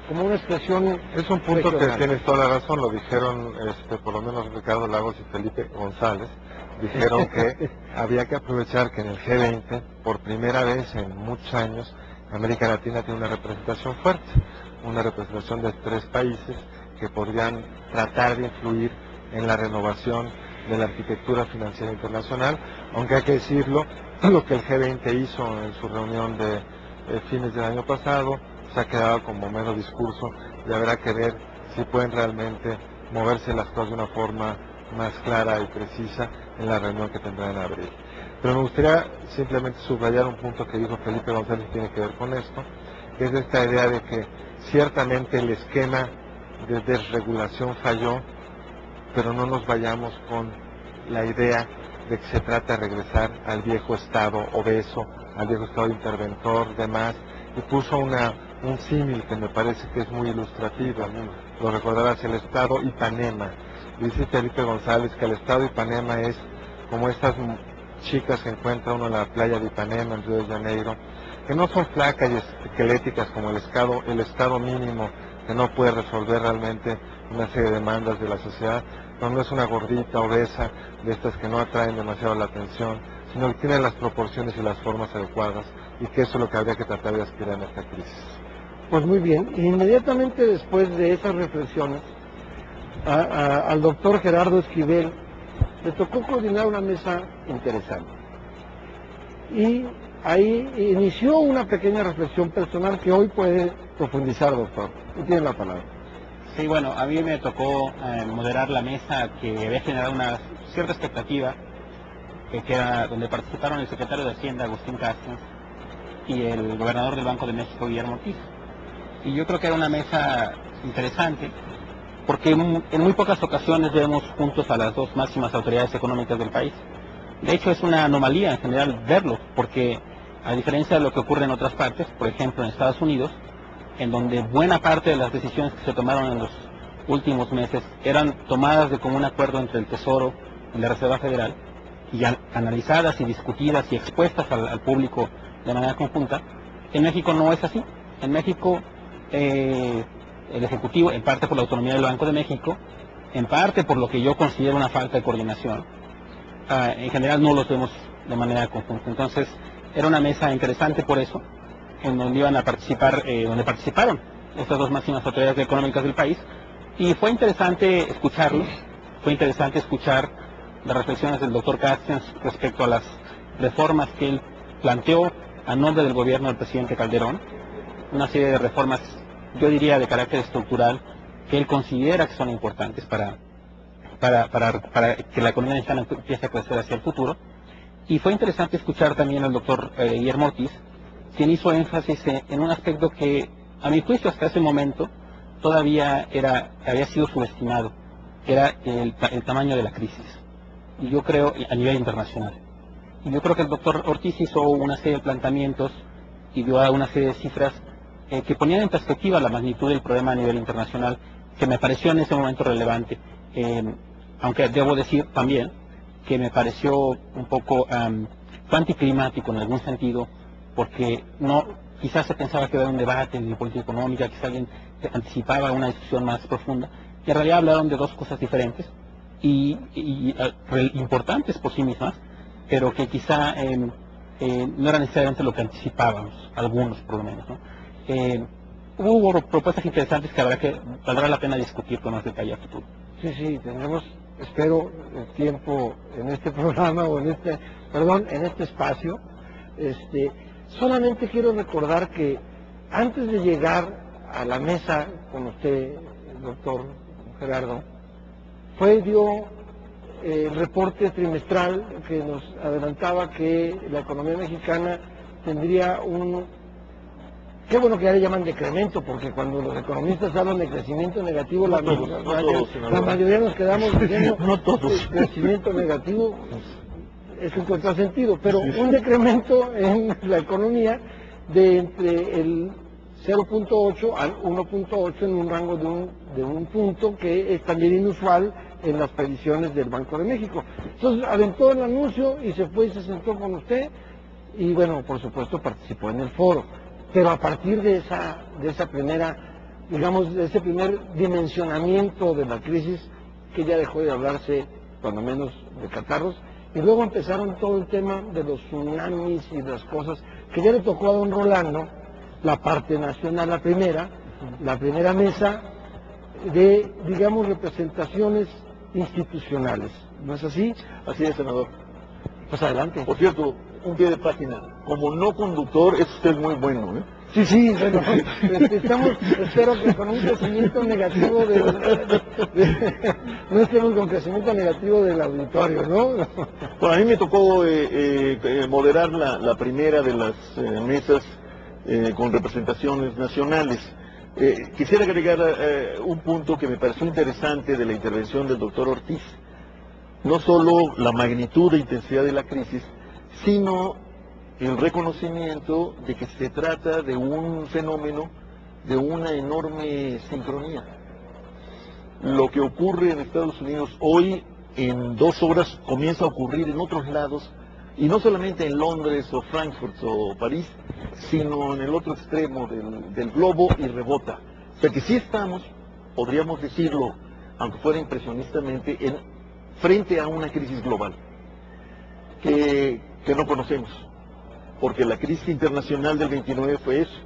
como una expresión Es un punto que regional. tienes toda la razón, lo dijeron por lo menos Ricardo Lagos y Felipe González, dijeron que había que aprovechar que en el G20, por primera vez en muchos años, América Latina tiene una representación fuerte, una representación de 3 países que podrían tratar de influir en la renovación de la arquitectura financiera internacional, aunque hay que decirlo, lo que el G20 hizo en su reunión de fines del año pasado se ha quedado como mero discurso y habrá que ver si pueden realmente moverse las cosas de una forma más clara y precisa en la reunión que tendrán en abril. Pero me gustaría simplemente subrayar un punto que dijo Felipe González que tiene que ver con esto, que es esta idea de que ciertamente el esquema de desregulación falló, pero no nos vayamos con la idea de que se trata de regresar al viejo Estado obeso, al viejo Estado interventor, demás, y puso un símil que me parece que es muy ilustrativo, ¿no? Lo recordarás, el Estado Ipanema. Dice Felipe González que el Estado Ipanema es como estas chicas que encuentra uno en la playa de Ipanema, en Río de Janeiro, que no son flacas y esqueléticas como el estado mínimo que no puede resolver realmente una serie de demandas de la sociedad, no es una gordita obesa de estas que no atraen demasiado la atención, sino que tiene las proporciones y las formas adecuadas, y que eso es lo que habría que tratar de aspirar en esta crisis. Pues muy bien, inmediatamente después de esas reflexiones, al doctor Gerardo Esquivel le tocó coordinar una mesa interesante. Y ahí inició una pequeña reflexión personal que hoy puede profundizar, doctor. Usted tiene la palabra. Sí, bueno, a mí me tocó moderar la mesa que había generado una cierta expectativa, que era donde participaron el secretario de Hacienda, Agustín Castro, y el gobernador del Banco de México, Guillermo Ortiz. Y yo creo que era una mesa interesante, porque en muy pocas ocasiones vemos juntos a las 2 máximas autoridades económicas del país. De hecho, es una anomalía en general verlo, porque a diferencia de lo que ocurre en otras partes, por ejemplo en Estados Unidos, en donde buena parte de las decisiones que se tomaron en los últimos meses eran tomadas de común acuerdo entre el Tesoro y la Reserva Federal, y analizadas y discutidas y expuestas al público de manera conjunta, en México no es así. En México, el Ejecutivo, en parte por la autonomía del Banco de México, en parte por lo que yo considero una falta de coordinación, en general no los vemos de manera conjunta. Entonces, era una mesa interesante por eso, en donde iban a participar, donde participaron estas 2 máximas autoridades económicas del país, y fue interesante escucharlos, fue interesante escuchar las reflexiones del doctor Castens respecto a las reformas que él planteó a nombre del gobierno del presidente Calderón, una serie de reformas, yo diría, de carácter estructural, que él considera que son importantes para que la economía mexicana empiece a crecer hacia el futuro. Y fue interesante escuchar también al doctor Guillermo Ortiz, quien hizo énfasis en un aspecto que, a mi juicio, hasta ese momento todavía había sido subestimado, que era el tamaño de la crisis, y yo creo, a nivel internacional. Y yo creo que el doctor Ortiz hizo una serie de planteamientos y dio una serie de cifras que ponían en perspectiva la magnitud del problema a nivel internacional, que me pareció en ese momento relevante, aunque debo decir también que me pareció un poco anticlimático en algún sentido, porque quizás se pensaba que era un debate de política económica, quizás alguien anticipaba una discusión más profunda, y en realidad hablaron de 2 cosas diferentes y importantes por sí mismas, pero que quizá no era necesariamente lo que anticipábamos, algunos por lo menos, ¿no? Hubo propuestas interesantes que valdrá la pena discutir con más detalle a futuro. Sí, tendremos, espero, el tiempo en este programa o en este espacio. Solamente quiero recordar que antes de llegar a la mesa con usted, doctor Gerardo, dio el reporte trimestral que nos adelantaba que la economía mexicana tendría qué bueno que ya le llaman decremento, porque cuando los economistas hablan de crecimiento negativo, la mayoría nos quedamos diciendo crecimiento negativo es un contrasentido, pero un decremento en la economía de entre el 0.8 al 1.8 en un rango de un punto que es también inusual en las previsiones del Banco de México. Entonces aventó el anuncio y se fue y se sentó con usted y bueno, por supuesto participó en el foro. Pero a partir de esa primera digamos, de ese primer dimensionamiento de la crisis, que ya dejó de hablarse, cuando menos, de catarros, y luego empezaron todo el tema de los tsunamis y las cosas, que ya le tocó a don Rolando, la parte nacional, la primera mesa de, digamos, representaciones institucionales. ¿No es así? Así es, senador. Pues adelante. Por cierto, un pie de página. Como no conductor, es usted muy bueno, ¿eh? Sí, bueno, espero que con un crecimiento negativo no estemos con crecimiento negativo del auditorio, ¿no? Bueno, a mí me tocó moderar la primera de las mesas con representaciones nacionales. Quisiera agregar un punto que me pareció interesante de la intervención del doctor Ortiz. No solo la magnitud e intensidad de la crisis, sino el reconocimiento de que se trata de un fenómeno de una enorme sincronía. Lo que ocurre en Estados Unidos hoy, en 2 horas, comienza a ocurrir en otros lados, y no solamente en Londres o Frankfurt o París, sino en el otro extremo del globo, y rebota. O sea que sí estamos, podríamos decirlo, aunque fuera impresionistamente, frente a una crisis global que no conocemos. Porque la crisis internacional del 29 fue eso,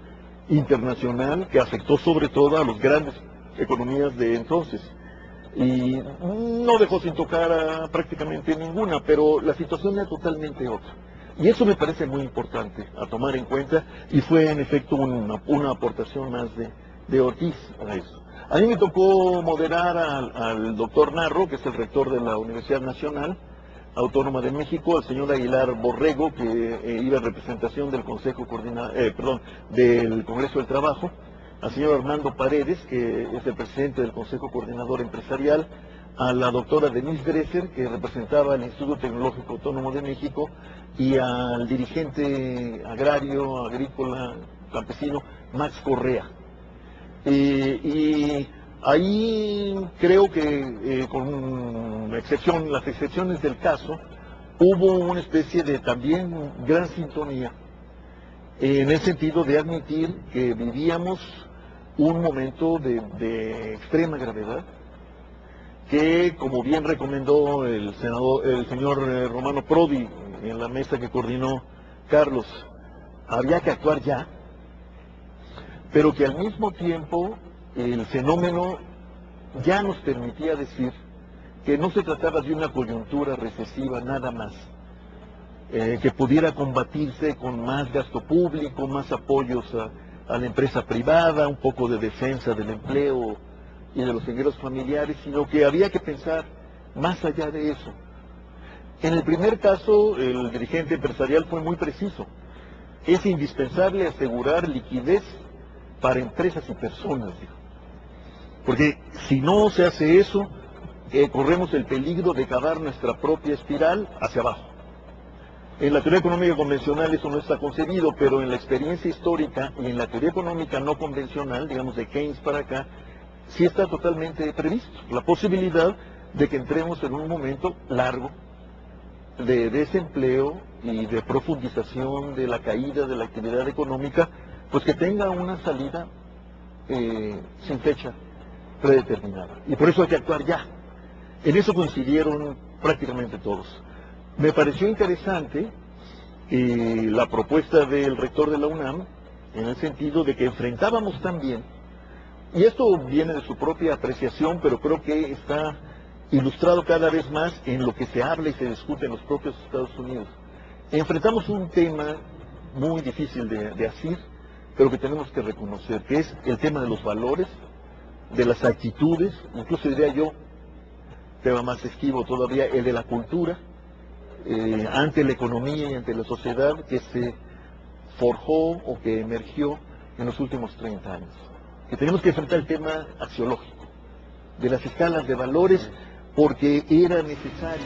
internacional, que afectó sobre todo a las grandes economías de entonces. Y no dejó sin tocar a prácticamente ninguna, pero la situación era totalmente otra. Y eso me parece muy importante a tomar en cuenta, y fue en efecto una aportación más de Ortiz a eso. A mí me tocó moderar al doctor Narro, que es el rector de la Universidad Nacional Autónoma de México, al señor Aguilar Borrego, que iba en representación del del Congreso del Trabajo, al señor Armando Paredes, que es el presidente del Consejo Coordinador Empresarial, a la doctora Denise Dresser, que representaba al Instituto Tecnológico Autónomo de México, y al dirigente agrario, agrícola, campesino, Max Correa. Y ahí creo que, con las excepciones del caso, hubo una especie de también gran sintonía, en el sentido de admitir que vivíamos un momento de extrema gravedad, que, como bien recomendó el señor Romano Prodi en la mesa que coordinó Carlos, había que actuar ya, pero que al mismo tiempo el fenómeno ya nos permitía decir que no se trataba de una coyuntura recesiva nada más, que pudiera combatirse con más gasto público, más apoyos a la empresa privada, un poco de defensa del empleo y de los ingresos familiares, sino que había que pensar más allá de eso. En el primer caso, el dirigente empresarial fue muy preciso. Es indispensable asegurar liquidez para empresas y personas, dijo. Porque si no se hace eso, corremos el peligro de cavar nuestra propia espiral hacia abajo. En la teoría económica convencional eso no está concebido, pero en la experiencia histórica y en la teoría económica no convencional, digamos de Keynes para acá, sí está totalmente previsto la posibilidad de que entremos en un momento largo de desempleo y de profundización de la caída de la actividad económica, pues que tenga una salida sin fecha predeterminada. Y por eso hay que actuar ya. En eso coincidieron prácticamente todos. Me pareció interesante la propuesta del rector de la UNAM, en el sentido de que enfrentábamos también, y esto viene de su propia apreciación, pero creo que está ilustrado cada vez más en lo que se habla y se discute en los propios Estados Unidos. Enfrentamos un tema muy difícil de asir, pero que tenemos que reconocer, que es el tema de los valores, de las actitudes, incluso diría yo, tema más esquivo todavía, el de la cultura, ante la economía y ante la sociedad, que se forjó o que emergió en los últimos 30 años. Que tenemos que enfrentar el tema axiológico, de las escalas de valores, porque era necesario